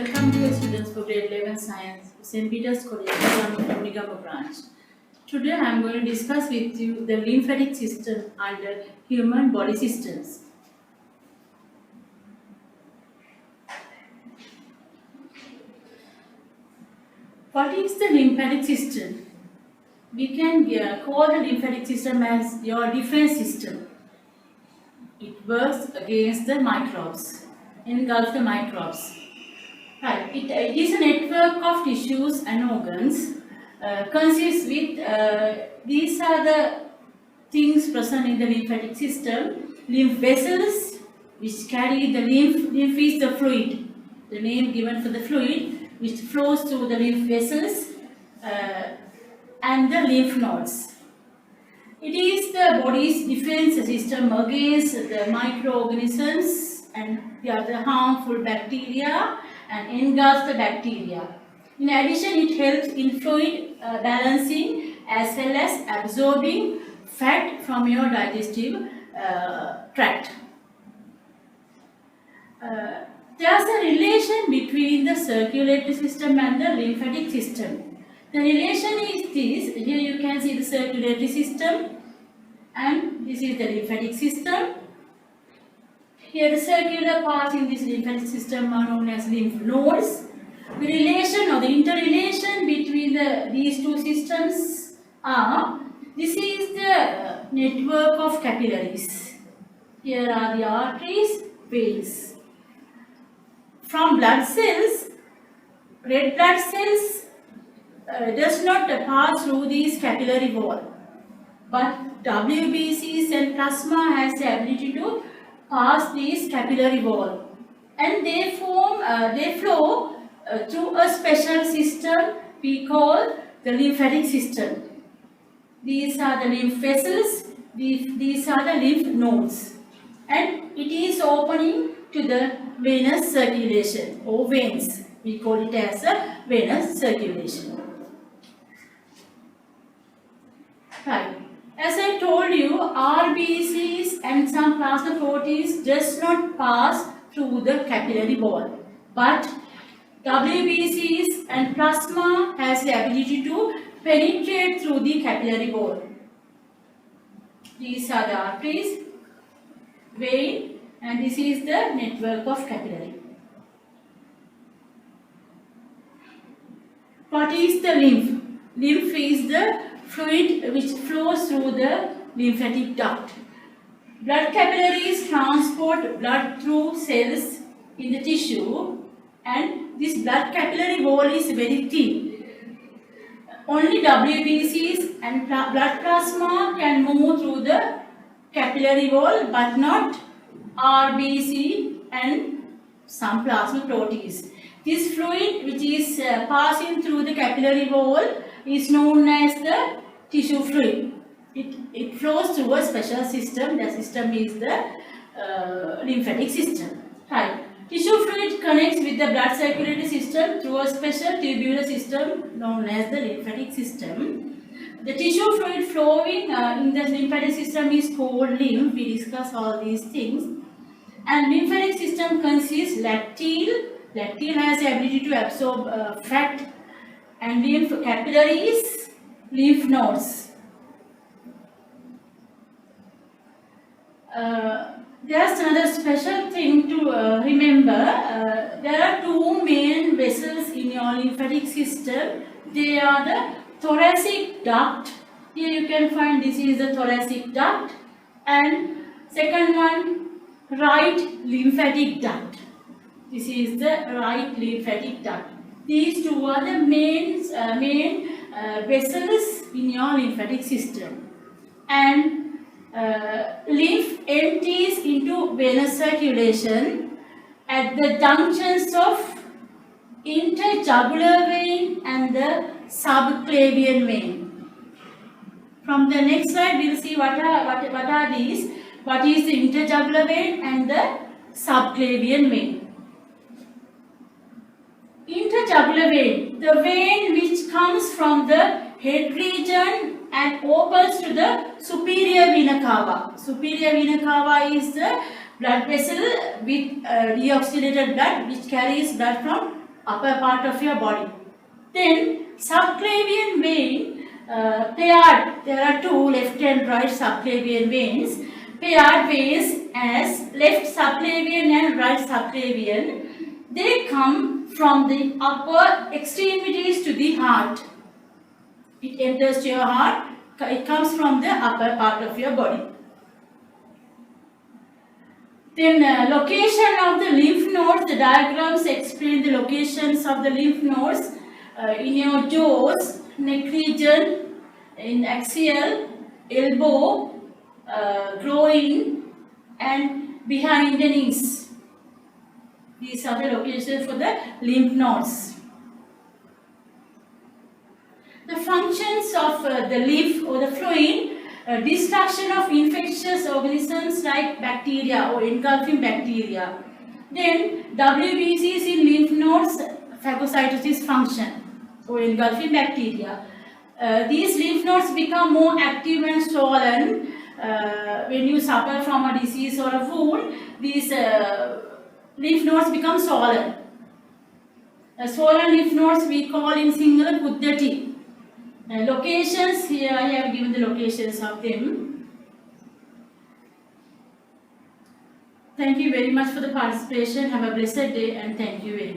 Welcome dear students for grade 11 science, St. Peter's College, Nigama branch. Today I am going to discuss with you the lymphatic system under human body systems. What is the lymphatic system? We can call the lymphatic system as your defense system. It works against the microbes, engulf the microbes. Right. It is a network of tissues and organs. Consists with these are the things present in the lymphatic system. Lymph vessels, which carry the lymph. Lymph is the fluid, the name given for the fluid, which flows through the lymph vessels and the lymph nodes. It is the body's defense system against the microorganisms and the other harmful bacteria and engulfs the bacteria. In addition, it helps in fluid balancing as well as absorbing fat from your digestive tract. There is a relation between the circulatory system and the lymphatic system. The relation is this. Here you can see the circulatory system and this is the lymphatic system. Here the circular parts in this lymphatic system are known as lymph nodes. The relation or the interrelation between these two systems are, this is the network of capillaries. Here are the arteries, veins. From blood cells, red blood cells does not pass through this capillary wall, but WBCs and plasma has the ability to pass this capillary wall, and they flow through a special system we call the lymphatic system. These are the lymph vessels, these are the lymph nodes, and it is opening to the venous circulation or veins. We call it as a venous circulation. Right. As I told you, RBCs and some plasma proteins does not pass through the capillary wall, but WBCs and plasma has the ability to penetrate through the capillary wall. These are the arteries, vein, and this is the network of capillary. What is the lymph? Lymph is the fluid which flows through the lymphatic duct. Blood capillaries transport blood through cells in the tissue, and this blood capillary wall is very thin. Only WBCs and blood plasma can move through the capillary wall, but not RBC and some plasma proteins. This fluid which is passing through the capillary wall is known as the tissue fluid. It flows through a special system. The system is the lymphatic system. Right. Tissue fluid connects with the blood circulatory system through a special tubular system known as the lymphatic system. The tissue fluid flowing in the lymphatic system is called lymph. We discuss all these things. And lymphatic system consists lacteal. Lacteal has the ability to absorb fat, and lymph capillaries, lymph nodes. There's another special thing to remember. There are two main vessels in your lymphatic system. They are the thoracic duct. Here you can find this is the thoracic duct, and second one, right lymphatic duct. This is the right lymphatic duct. These two are the main vessels in your lymphatic system. And lymph empties into venous circulation at the junctions of interjugular vein and the subclavian vein. From the next slide, we will see what are these. What is the interjugular vein and the subclavian vein? Interjugular vein, the vein which comes from the head region and opens to the superior vena cava. Superior vena cava is the blood vessel with deoxygenated blood which carries blood from upper part of your body. Then subclavian vein, paired, there are two left and right subclavian veins. Paired veins as left subclavian and right subclavian. They come from the upper extremities to the heart. It enters to your heart. It comes from the upper part of your body. Then location of the lymph nodes. The diagrams explain the locations of the lymph nodes in your jaws, neck region, in axial, elbow, groin, and behind the knees. These are the locations for the lymph nodes. The functions of the lymph or the fluid, destruction of infectious organisms like bacteria or engulfing bacteria. Then WBCs in lymph nodes, phagocytosis function or engulfing bacteria. These lymph nodes become more active and swollen when you suffer from a disease or a wound. These lymph nodes become swollen. Swollen lymph nodes we call in singular Kuddati. Locations, here I have given the locations of them. Thank you very much for the participation. Have a blessed day and thank you very much.